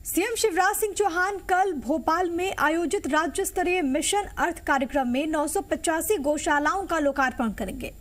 CM Shivraj Singh Chauhan कल भोपाल में आयोजित राज्य स्तरीय मिशन अर्थ कार्यक्रम में 985 गौशालाओं का लोकार्पण करेंगे।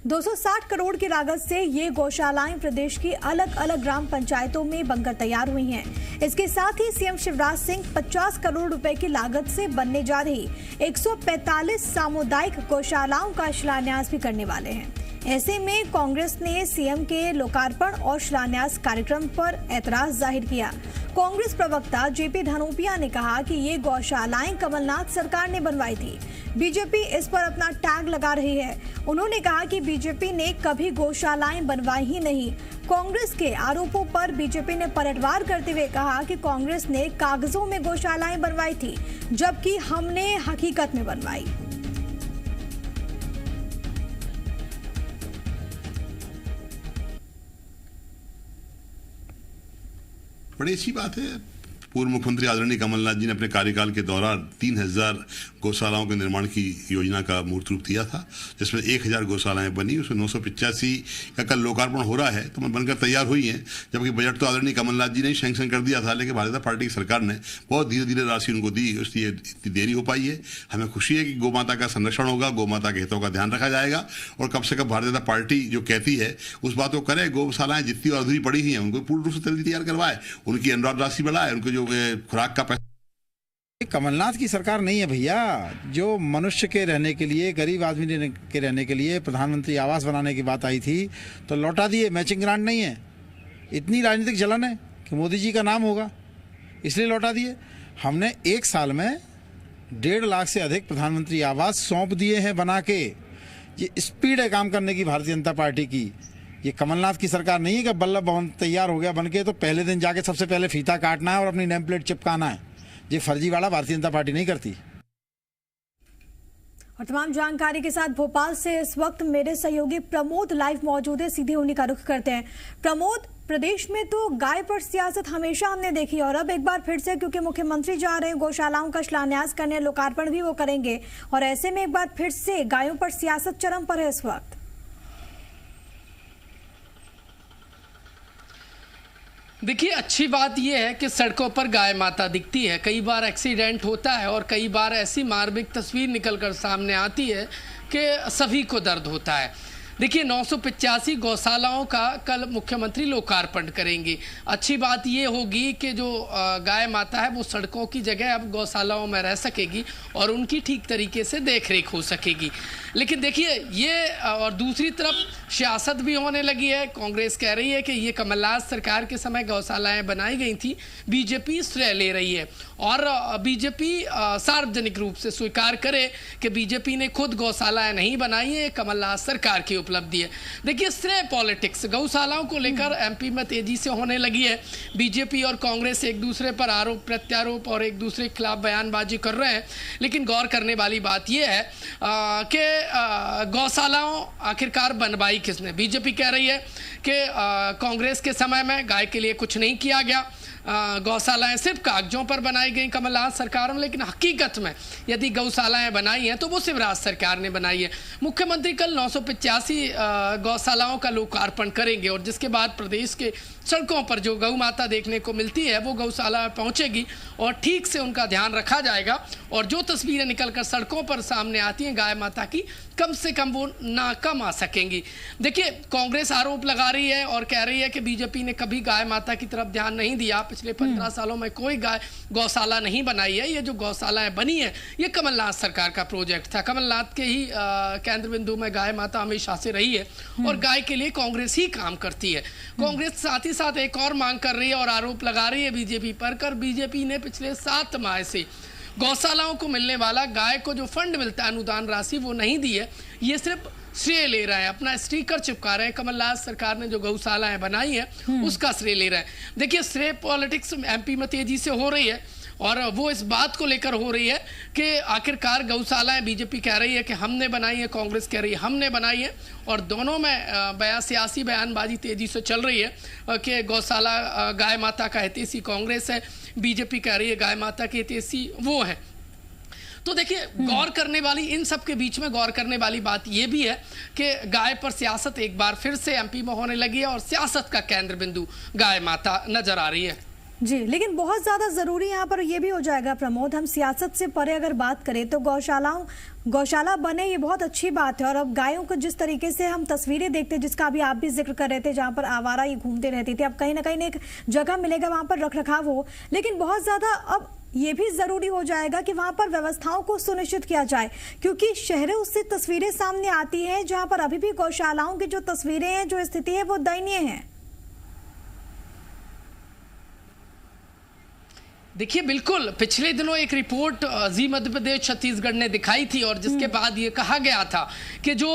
260 करोड़ की लागत से ये गौशालाएं प्रदेश की अलग अलग ग्राम पंचायतों में बनकर तैयार हुई हैं। इसके साथ ही सीएम शिवराज सिंह 50 करोड़ रुपए की लागत से बनने जा रही 145 सामुदायिक गौशालाओं का शिलान्यास भी करने वाले हैं। ऐसे में कांग्रेस ने सीएम के लोकार्पण और शिलान्यास कार्यक्रम पर ऐतराज जाहिर किया। कांग्रेस प्रवक्ता जेपी धनोपिया ने कहा कि ये गौशालाएं कमलनाथ सरकार ने बनवाई थी। बीजेपी इस पर अपना टैग लगा रही है। उन्होंने कहा कि बीजेपी ने कभी गौशालाएं बनवाई ही नहीं। कांग्रेस के आरोपों पर बीजेपी ने पलटवार करते हुए कहा कि कांग्रेस ने कागजों में गौशालाएं बनवाई थी, जबकि हमने हकीकत में बनवाई। बड़ी अच्छी बात है। पूर्व मुख्यमंत्री आदरणीय कमलनाथ जी ने अपने कार्यकाल के दौरान 3000 गौशालाओं के निर्माण की योजना का मूर्त रूप दिया था, जिसमें 1000 गौशालाएं बनी। उसमें 985 का कल लोकार्पण हो रहा है, तो बनकर तैयार हुई हैं। जबकि बजट तो आदरणीय कमलनाथ जी ने ही सैंक्शन कर दिया था, लेकिन भारतीय जनता पार्टी की सरकार ने बहुत धीरे धीरे राशि उनको दी, इसलिए इतनी देरी हो पाई है। हमें खुशी है कि गौ माता का संरक्षण होगा, गौ माता के हितों का ध्यान रखा जाएगा और कम से कम भारतीय जनता पार्टी जो कहती है उस बात को करे। गौशालाएं जितनी और अधूरी पड़ी हुई हैं उनको पूर्ण रूप से जल्दी तैयार करवाए, उनकी अनुदान राशि बढ़ाए, उनको जो खुराक का पैसा। कमलनाथ की सरकार नहीं है भैया, जो मनुष्य के रहने के लिए, गरीब आदमी के रहने के लिए प्रधानमंत्री आवास बनाने की बात आई थी तो लौटा दिए। मैचिंग ग्रांट नहीं है। इतनी राजनीतिक जलन है कि मोदी जी का नाम होगा, इसलिए लौटा दिए। हमने एक साल में 1.5 लाख से अधिक प्रधानमंत्री आवास सौंप दिए हैं बना के। ये स्पीड है काम करने की भारतीय जनता पार्टी की। ये कमलनाथ की सरकार नहीं है कि बल्लभ भवन तैयार हो गया बनके तो पहले दिन जाके सबसे पहले फीता काटना है और अपनी नेम प्लेट चिपकाना है। ये फर्जीवाड़ा भारतीय जनता पार्टी नहीं करती। और तमाम जानकारी के साथ भोपाल से इस वक्त मेरे सहयोगी प्रमोद लाइव मौजूद है। सीधे उन्हीं का रुख करते हैं। प्रमोद, प्रदेश में तो गाय पर सियासत हमेशा हमने देखी और अब एक बार फिर से क्योंकि मुख्यमंत्री जा रहे हैं गौशालाओं का शिलान्यास करने, लोकार्पण भी वो करेंगे और ऐसे में एक बार फिर से गायों पर सियासत चरम पर है इस वक्त। देखिए, अच्छी बात यह है कि सड़कों पर गाय माता दिखती है। कई बार एक्सीडेंट होता है और कई बार ऐसी मार्मिक तस्वीर निकलकर सामने आती है कि सभी को दर्द होता है। देखिए, 985 गौशालाओं का कल मुख्यमंत्री लोकार्पण करेंगे। अच्छी बात ये होगी कि जो गाय माता है वो सड़कों की जगह अब गौशालाओं में रह सकेगी और उनकी ठीक तरीके से देखरेख हो सकेगी। लेकिन देखिए, ये और दूसरी तरफ सियासत भी होने लगी है। कांग्रेस कह रही है कि ये कमलनाथ सरकार के समय गौशालाएं बनाई गई थी, बीजेपी श्रेय ले रही है और बीजेपी सार्वजनिक रूप से स्वीकार करे कि बीजेपी ने खुद गौशालाएं नहीं बनाई है, कमलनाथ सरकार की उपलब्धि है। देखिए, श्रेय पॉलिटिक्स गौशालाओं को लेकर एमपी में तेजी से होने लगी है। बीजेपी और कांग्रेस एक दूसरे पर आरोप प्रत्यारोप और एक दूसरे के खिलाफ बयानबाजी कर रहे हैं। लेकिन गौर करने वाली बात यह है कि गौशालाओं आखिरकार बनवाई किसने। बीजेपी कह रही है कि कांग्रेस के समय में गाय के लिए कुछ नहीं किया गया, गौशालाएं सिर्फ कागजों पर बनाई गई कमलनाथ सरकार में, लेकिन हकीकत में यदि गौशालाएं बनाई हैं तो वो शिवराज सरकार ने बनाई है। मुख्यमंत्री कल 985 गौशालाओं का लोकार्पण करेंगे और जिसके बाद प्रदेश के सड़कों पर जो गौ माता देखने को मिलती है वो गौशाला पहुंचेगी और ठीक से उनका ध्यान रखा जाएगा और जो तस्वीरें निकलकर सड़कों पर सामने आती हैं गाय माता की, कम से कम वो ना कम आ सकेंगी। देखिए, कांग्रेस आरोप लगा रही है और कह रही है कि बीजेपी ने कभी गाय माता की तरफ ध्यान नहीं दिया। पिछले 15 सालों में कोई गौशाला नहीं बनाई है। ये जो गौशालाएं बनी है ये कमलनाथ सरकार का प्रोजेक्ट था। कमलनाथ के ही केंद्र बिंदु में गाय माता हमेशा से रही है और गाय के लिए कांग्रेस ही काम करती है। कांग्रेस साथ ही साथ एक और मांग कर रही है और आरोप लगा रही है बीजेपी पर कर बीजेपी ने पिछले 7 माह से गौशालाओं को मिलने वाला गाय को जो फंड मिलता है अनुदान राशि वो नहीं दी है। ये सिर्फ श्रेय ले रहे हैं, अपना स्टिकर चिपका रहे हैं। कमलनाथ सरकार ने जो गौशालाएं बनाई है उसका श्रेय ले रहे हैं। देखिए, श्रेय पॉलिटिक्स एमपी में तेजी से हो रही है और वो इस बात को लेकर हो रही है कि आखिरकार गौशालाएं बीजेपी कह रही है कि हमने बनाई है, कांग्रेस कह रही है हमने बनाई है और दोनों में सियासी बयानबाजी तेजी से चल रही है कि गौशाला गाय माता का हितैषी कांग्रेस है, बीजेपी कह रही है गाय माता की हितैषी वो है। तो देखिए, गौर करने वाली इन सब के बीच में गौर करने वाली बात यह भी है कि गाय पर सियासत एक बार फिर से एमपी में होने लगी है और सियासत का केंद्र बिंदु गाय माता नजर आ रही है। जी, लेकिन बहुत ज्यादा जरूरी यहाँ पर ये भी हो जाएगा प्रमोद, हम सियासत से परे अगर बात करें तो गौशाला बने ये बहुत अच्छी बात है। और अब गायों को जिस तरीके से हम तस्वीरें देखते हैं, जिसका अभी आप भी जिक्र कर रहे थे, जहाँ पर आवारा ये घूमते रहती थी, अब कहीं ना कहीं एक जगह मिलेगा वहां पर रखरखाव हो। लेकिन बहुत ज्यादा अब ये भी जरूरी हो जाएगा कि वहां पर व्यवस्थाओं को सुनिश्चित किया जाए, क्योंकि शहरों से तस्वीरें सामने आती हैं जहां पर अभी भी गौशालाओं की जो तस्वीरें हैं, जो स्थिति है वो दयनीय है। देखिए, बिल्कुल पिछले दिनों एक रिपोर्ट जी मध्य प्रदेश छत्तीसगढ़ ने दिखाई थी और जिसके बाद ये कहा गया था कि जो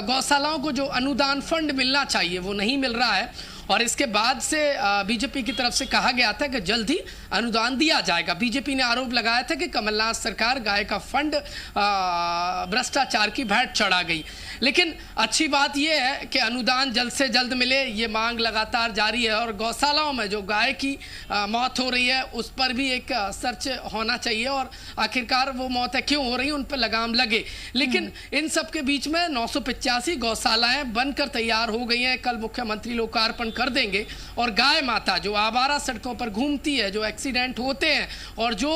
गौशालाओं को जो अनुदान फंड मिलना चाहिए वो नहीं मिल रहा है। और इसके बाद से बीजेपी की तरफ से कहा गया था कि जल्द ही अनुदान दिया जाएगा। बीजेपी ने आरोप लगाया था कि कमलनाथ सरकार गाय का फंड भ्रष्टाचार की भेंट चढ़ा गई। लेकिन अच्छी बात यह है कि अनुदान जल्द से जल्द मिले, ये मांग लगातार जारी है। और गौशालाओं में जो गाय की मौत हो रही है उस पर भी एक सर्च होना चाहिए और आखिरकार वो मौतें क्यों हो रही हैं उन पर लगाम लगे। लेकिन इन सब के बीच में 985 गौशालाएं बनकर तैयार हो गई हैं। कल मुख्यमंत्री लोकार्पण कर देंगे और गाय माता जो आवारा सड़कों पर घूमती है, जो एक्सीडेंट होते हैं और जो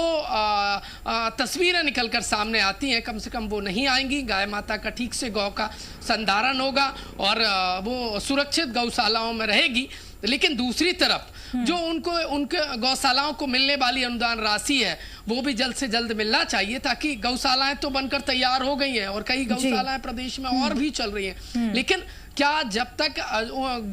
तस्वीरें निकलकर सामने आती हैं, कम से कम वो नहीं आएंगी। गाय माता का ठीक से गौ का संधारण होगा और वो सुरक्षित गौशालाओं में रहेगी। लेकिन दूसरी तरफ जो उनके गौशालाओं को मिलने वाली अनुदान राशि है वो भी जल्द से जल्द मिलना चाहिए, ताकि गौशालाएं तो बनकर तैयार हो गई हैं और कई गौशालाएं प्रदेश में और भी चल रही हैं। लेकिन क्या जब तक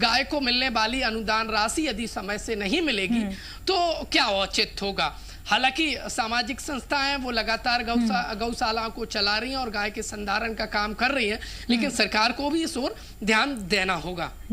गाय को मिलने वाली अनुदान राशि यदि समय से नहीं मिलेगी तो क्या औचित्य होगा। हालांकि सामाजिक संस्थाएं वो लगातार गौशालाओं को चला रही हैं और गाय के संधारण का काम कर रही हैं, लेकिन सरकार को भी इस ओर ध्यान देना होगा।